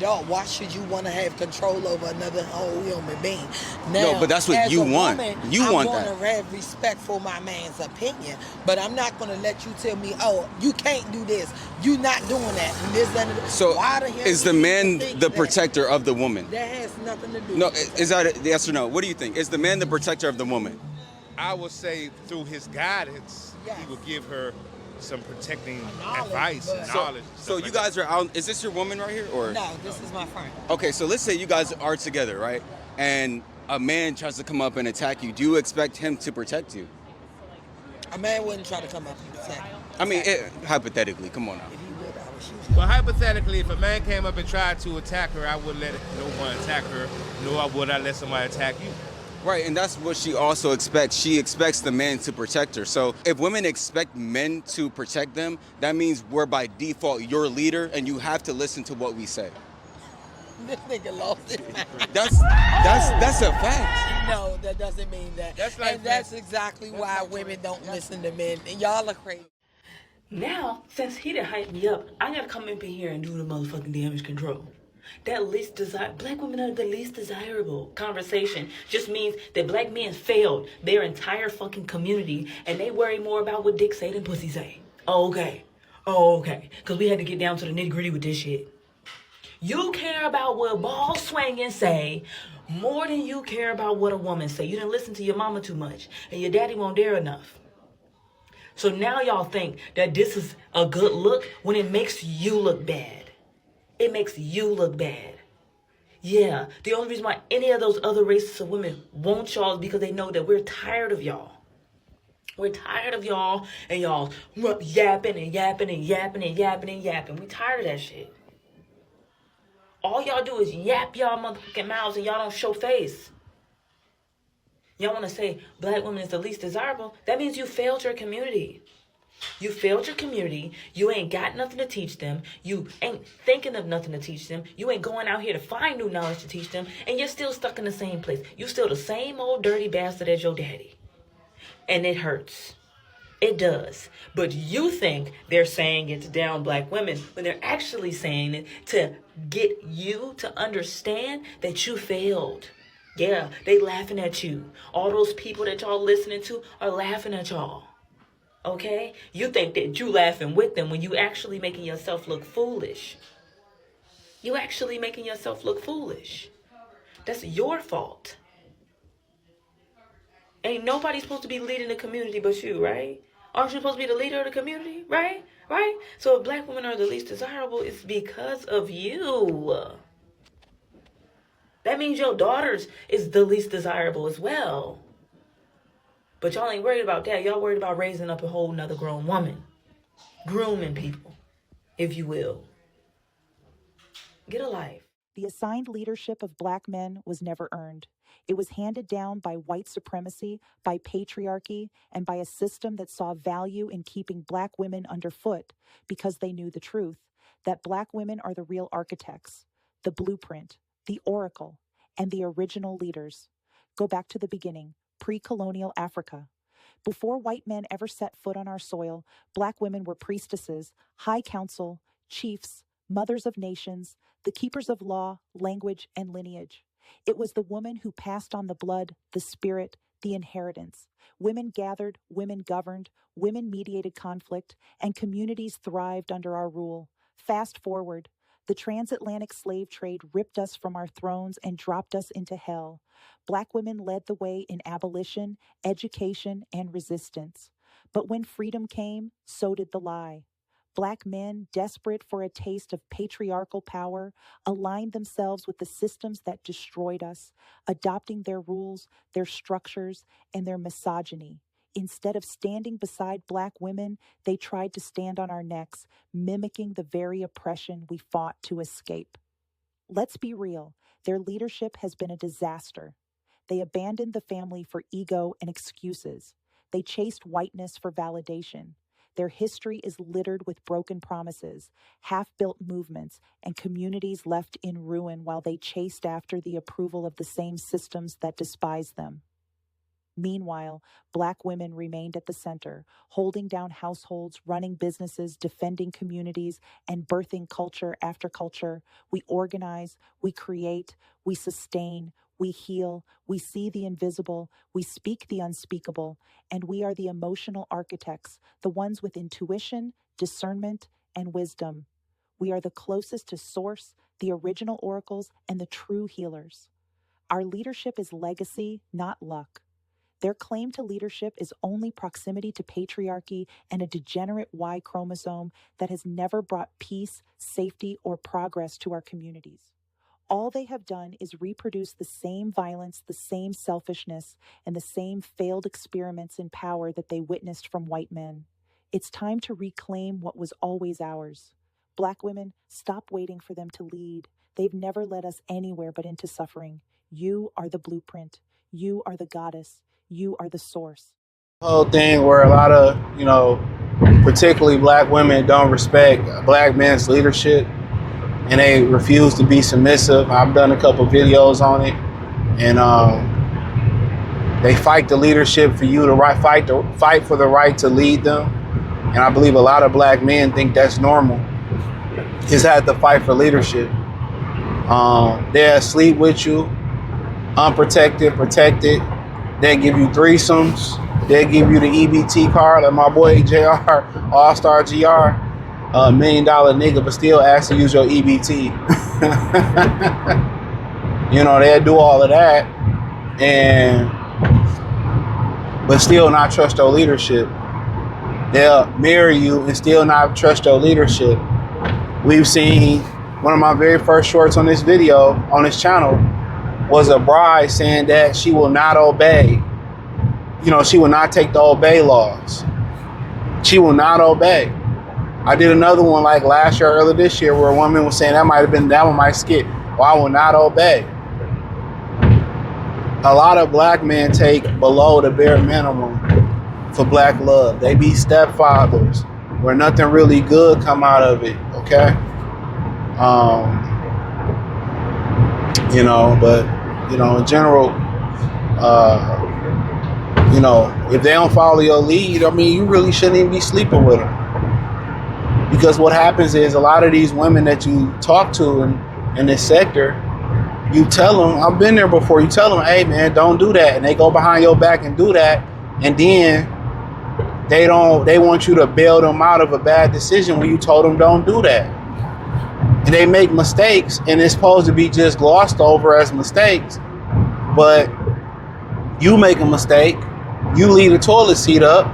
all. Why should you want to have control over another whole human being? Now, No, but that's what you want. You want that. I'm going to have respect for my man's opinion, but I'm not going to let you tell me, oh, you can't do this. You're not doing that. And this and that. So why the hell is the man the protector of the woman? That has nothing to do No, with it. is that a yes or no? What do you think? Is the man the protector of the woman? I would say through his guidance, Yes. he would give her some protecting Knowledge, advice and but- knowledge. So you guys are out. Is this your woman right here, or? No, this is my friend. Okay, so let's say you guys are together, right? And a man tries to come up and attack you. Do you expect him to protect you? A man wouldn't try to come up and attack. I mean, hypothetically, come on now. If he would, I would shoot him. Well, hypothetically, if a man came up and tried to attack her, I wouldn't let no one attack her, nor would I let somebody attack you. Right, and that's what she also expects. She expects the man to protect her. So if women expect men to protect them, that means we're by default your leader, and you have to listen to what we say. This nigga lost his mind. That's a fact. No, that doesn't mean that. That's like and that's exactly why women don't listen to men. And y'all are crazy. Now, since he done hyped me up, I gotta come up in here and do the motherfucking damage control. That black women are the least desirable conversation just means that black men failed their entire fucking community and they worry more about what dick say than pussy say. Oh, okay. Because we had to get down to the nitty gritty with this shit. You care about what ball swinging say more than you care about what a woman say. You didn't listen to your mama too much and your daddy won't dare enough. So now y'all think that this is a good look when it makes you look bad. It makes you look bad. Yeah, the only reason why any of those other races of women want y'all is because they know that we're tired of y'all. We're tired of y'all and y'all yapping and yapping and yapping and yapping and yapping. We tired of that shit. All y'all do is yap y'all motherfucking mouths and y'all don't show face. Y'all want to say black women is the least desirable? That means you failed your community. You failed your community. You ain't got nothing to teach them. You ain't thinking of nothing to teach them. You ain't going out here to find new knowledge to teach them. And you're still stuck in the same place. You still the same old dirty bastard as your daddy. And it hurts. It does. But you think they're saying it to down black women when they're actually saying it to get you to understand that you failed. Yeah, they laughing at you. All those people that y'all listening to are laughing at y'all. Okay? You think that you laughing with them when you actually making yourself look foolish. You actually making yourself look foolish. That's your fault. Ain't nobody supposed to be leading the community but you, right? Aren't you supposed to be the leader of the community, right? Right? So if black women are the least desirable, it's because of you. That means your daughters is the least desirable as well. But y'all ain't worried about that. Y'all worried about raising up a whole nother grown woman. Grooming people, if you will. Get a life. The assigned leadership of black men was never earned. It was handed down by white supremacy, by patriarchy, and by a system that saw value in keeping black women underfoot because they knew the truth, that black women are the real architects, the blueprint, the oracle, and the original leaders. Go back to the beginning. Pre-colonial Africa. Before white men ever set foot on our soil, black women were priestesses, high council, chiefs, mothers of nations, the keepers of law, language, and lineage. It was the woman who passed on the blood, the spirit, the inheritance. Women gathered, women governed, women mediated conflict, and communities thrived under our rule. Fast forward. The transatlantic slave trade ripped us from our thrones and dropped us into hell. Black women led the way in abolition, education, and resistance. But when freedom came, so did the lie. Black men, desperate for a taste of patriarchal power, aligned themselves with the systems that destroyed us, adopting their rules, their structures, and their misogyny. Instead of standing beside black women, they tried to stand on our necks, mimicking the very oppression we fought to escape. Let's be real, their leadership has been a disaster. They abandoned the family for ego and excuses. They chased whiteness for validation. Their history is littered with broken promises, half-built movements, and communities left in ruin while they chased after the approval of the same systems that despise them. Meanwhile, Black women remained at the center, holding down households, running businesses, defending communities, and birthing culture after culture. We organize, we create, we sustain, we heal, we see the invisible, we speak the unspeakable, and we are the emotional architects, the ones with intuition, discernment, and wisdom. We are the closest to source, the original oracles, and the true healers. Our leadership is legacy, not luck. Their claim to leadership is only proximity to patriarchy and a degenerate Y chromosome that has never brought peace, safety, or progress to our communities. All they have done is reproduce the same violence, the same selfishness, and the same failed experiments in power that they witnessed from white men. It's time to reclaim what was always ours. Black women, stop waiting for them to lead. They've never led us anywhere but into suffering. You are the blueprint. You are the goddess. You are the source. Whole thing where a lot of, particularly Black women don't respect Black men's leadership and they refuse to be submissive. I've done a couple videos on it, and they fight the leadership for you to fight for the right to lead them. And I believe a lot of Black men think that's normal. Is had to fight for leadership. They'll sleep with you, unprotected, protected. They'll give you threesomes. They'll give you the EBT card, like my boy JR, All-Star GR, $1 million nigga, but still ask to use your EBT. They'll do all of that, but still not trust your leadership. They'll marry you and still not trust your leadership. We've seen one of my very first shorts on this video, on this channel, was a bride saying that she will not obey. She will not take the obey laws. She will not obey. I did another one like last year, earlier this year, where a woman was saying that one might skip. Well, I will not obey. A lot of Black men take below the bare minimum for Black love. They be stepfathers where nothing really good come out of it, okay? But in general, if they don't follow your lead, you really shouldn't even be sleeping with them. Because what happens is a lot of these women that you talk to in this sector, you tell them, I've been there before, you tell them, hey man, don't do that. And they go behind your back and do that. And then they want you to bail them out of a bad decision when you told them don't do that. And they make mistakes, and it's supposed to be just glossed over as mistakes. But you make a mistake, you leave the toilet seat up,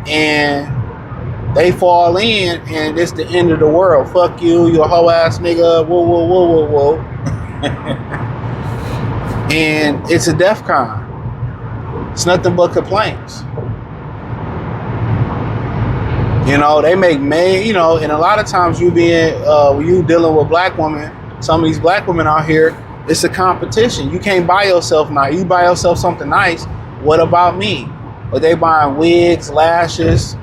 and they fall in, and it's the end of the world. Fuck you, you a hoe ass nigga, whoa, whoa, whoa, whoa, whoa. And it's a DEF CON. It's nothing but complaints. They make and a lot of times when you dealing with Black women, some of these Black women out here, it's a competition. You can't buy yourself nice. You buy yourself something nice. What about me? But they buying wigs, lashes,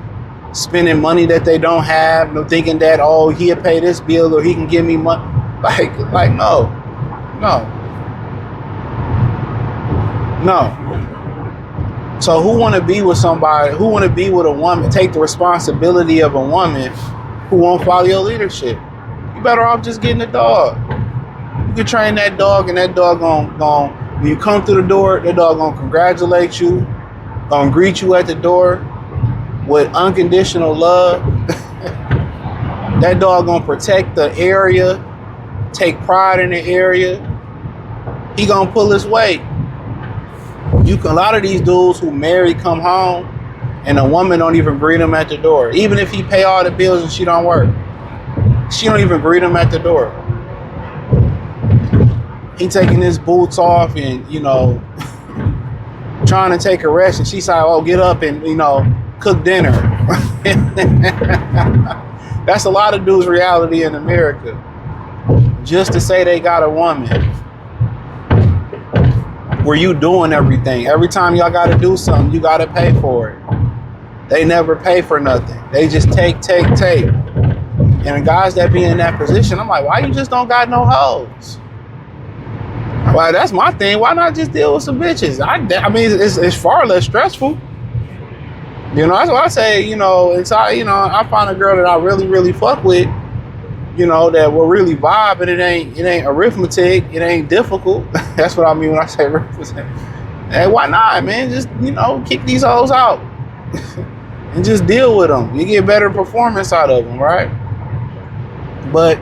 spending money that they don't have, thinking that, oh, he'll pay this bill or he can give me money. Like no. So who want to be with somebody, who want to be with a woman, take the responsibility of a woman who won't follow your leadership? You better off just getting a dog. You can train that dog, and that dog gon' when you come through the door, that dog gonna congratulate you, gonna greet you at the door with unconditional love. That dog gonna protect the area, take pride in the area. He gonna pull his weight. A lot of these dudes who marry come home and a woman don't even greet him at the door. Even if he pay all the bills and she don't work, she don't even greet him at the door. He taking his boots off and, trying to take a rest, and she's like, oh, get up and, cook dinner. That's a lot of dudes' reality in America. Just to say they got a woman. Where you doing everything. Every time y'all got to do something, you got to pay for it. They never pay for nothing. They just take. And the guys that be in that position, I'm like, why you just don't got no hoes? Well, that's my thing. Why not just deal with some bitches? I mean, it's far less stressful. You know, that's why I say, you know, I find a girl that I really, really fuck with, you know, that will really vibe, and it ain't arithmetic, it ain't difficult. That's what I mean when I say arithmetic. Hey, why not, man? Just, you know, kick these hoes out and just deal with them. You get better performance out of them, right? But,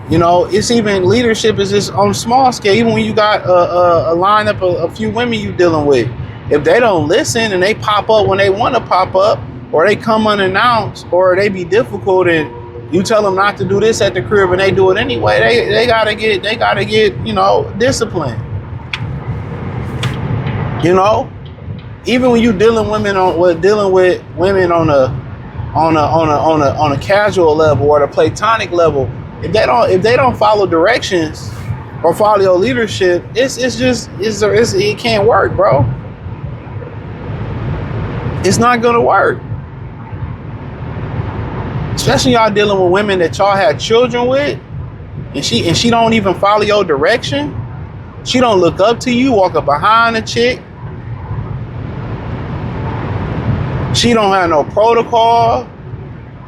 you know, it's even leadership is just on a small scale. Even when you got a lineup of a few women you dealing with, if they don't listen and they pop up when they want to pop up, or they come unannounced, or they be difficult and you tell them not to do this at the crib and they do it anyway, they gotta get, you know, discipline. You know, even when you dealing with women on a casual level or the platonic level, if they don't follow directions or follow your leadership, it can't work, bro. It's not gonna work. Especially y'all dealing with women that y'all had children with, and she don't even follow your direction. She don't look up to you, walk up behind a chick. She don't have no protocol.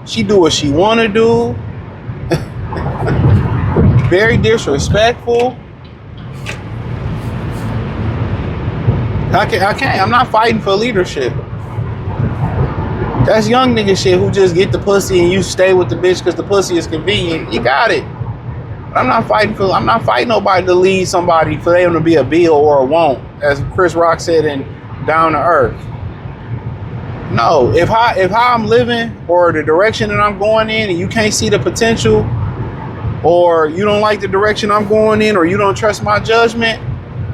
She do what she wanna do. Very disrespectful. I can't. I'm not fighting for leadership. That's young nigga shit who just get the pussy and you stay with the bitch because the pussy is convenient. You got it. I'm not fighting nobody to lead somebody for them to be a bill or a won't, as Chris Rock said in Down to Earth. No, if how I'm living or the direction that I'm going in and you can't see the potential, or you don't like the direction I'm going in, or you don't trust my judgment,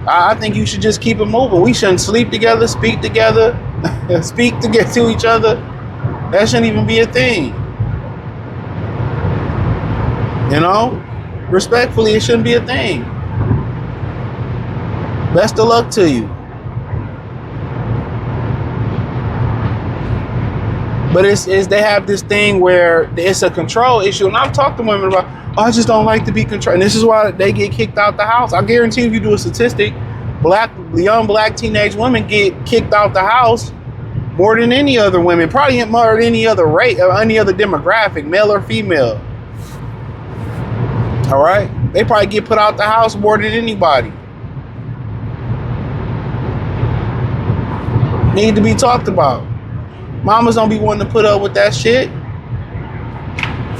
I think you should just keep it moving. We shouldn't sleep together, speak together, speak to get to each other. That shouldn't even be a thing. You know? Respectfully, it shouldn't be a thing. Best of luck to you. But they have this thing where it's a control issue. And I've talked to women about, I just don't like to be controlled. And this is why they get kicked out the house. I guarantee if you do a statistic, young black teenage women get kicked out the house more than any other women, probably more than any other race or any other demographic, male or female. All right? They probably get put out the house more than anybody. Need to be talked about. Mamas don't be wanting to put up with that shit.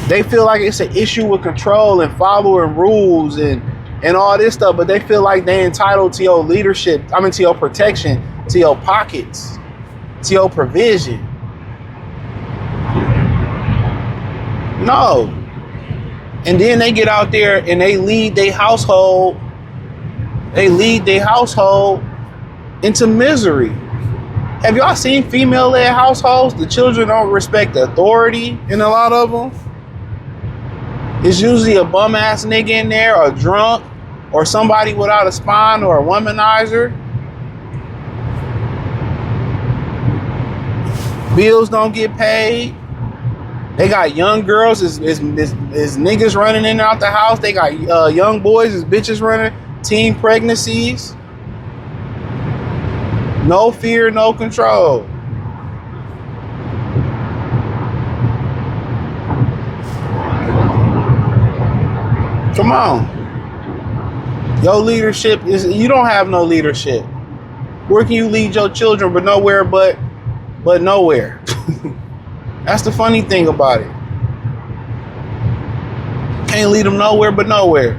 They feel like it's an issue with control and following rules and all this stuff, but they feel like they entitled to your leadership, to your protection, to your pockets, to your provision. No. And then they get out there and they lead their household into misery. Have y'all seen female-led households? The children don't respect the authority in a lot of them. It's usually a bum-ass nigga in there, or drunk, or somebody without a spine, or a womanizer. Bills don't get paid. They got young girls as niggas running in and out the house. They got young boys as bitches running, teen pregnancies. No fear, no control. Come on. Your leadership you don't have no leadership. Where can you lead your children but nowhere but nowhere? That's the funny thing about it. Can't lead them nowhere but nowhere.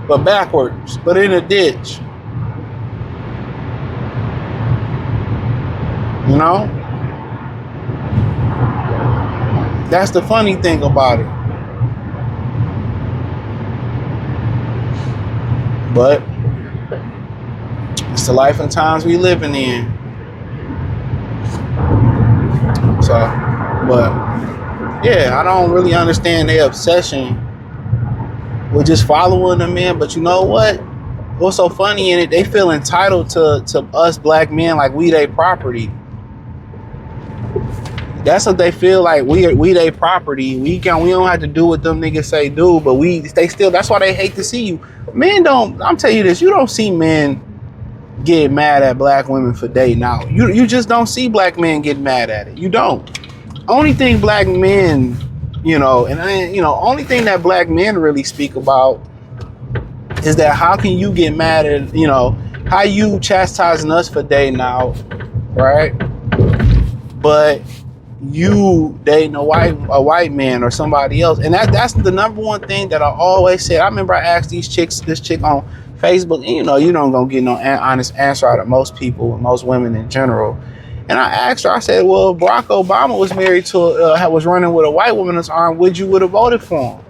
But backwards, but in a ditch. You know? That's the funny thing about it. But it's the life and times we living in. So, but yeah, I don't really understand their obsession with just following the men. But you know what? What's so funny in it, they feel entitled to us black men like we their property. That's what they feel like. We they property. We don't have to do what them niggas say do, but they still. That's why they hate to see you. Men don't. I'm telling you this. You don't see men get mad at black women for dating out. You just don't see black men get mad at it. You don't. Only thing black men, only thing that black men really speak about is that how can you get mad at, how you chastising us for dating out, right? But you dating a white man or somebody else. And that's the number one thing that I always said. I remember I asked this chick on Facebook, and you don't gonna get no honest answer out of most people, most women in general. And I asked her, I said, well, if Barack Obama was married to, was running with a white woman in his arm, would have voted for him?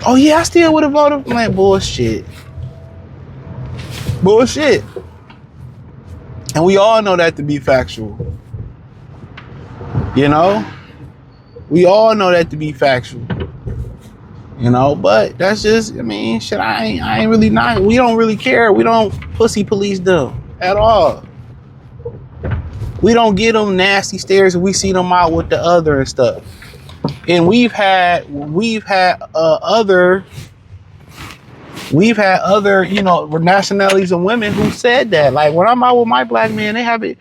Oh yeah, I still would have voted. I'm like, bullshit. And we all know that to be factual. We all know that to be factual. But that's just, shit, I ain't really not, we don't really care. We don't pussy police them at all. We don't get them nasty stares if we see them out with the other and stuff. And we've had other, nationalities of women who said that. Like, when I'm out with my black man, they have it,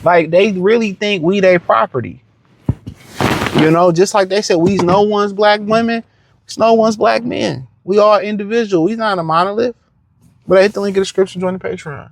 like, they really think we their property. Just like they said, we's no one's black women, it's no one's black men. We are individual. We's not a monolith. But I hit the link in the description, join the Patreon.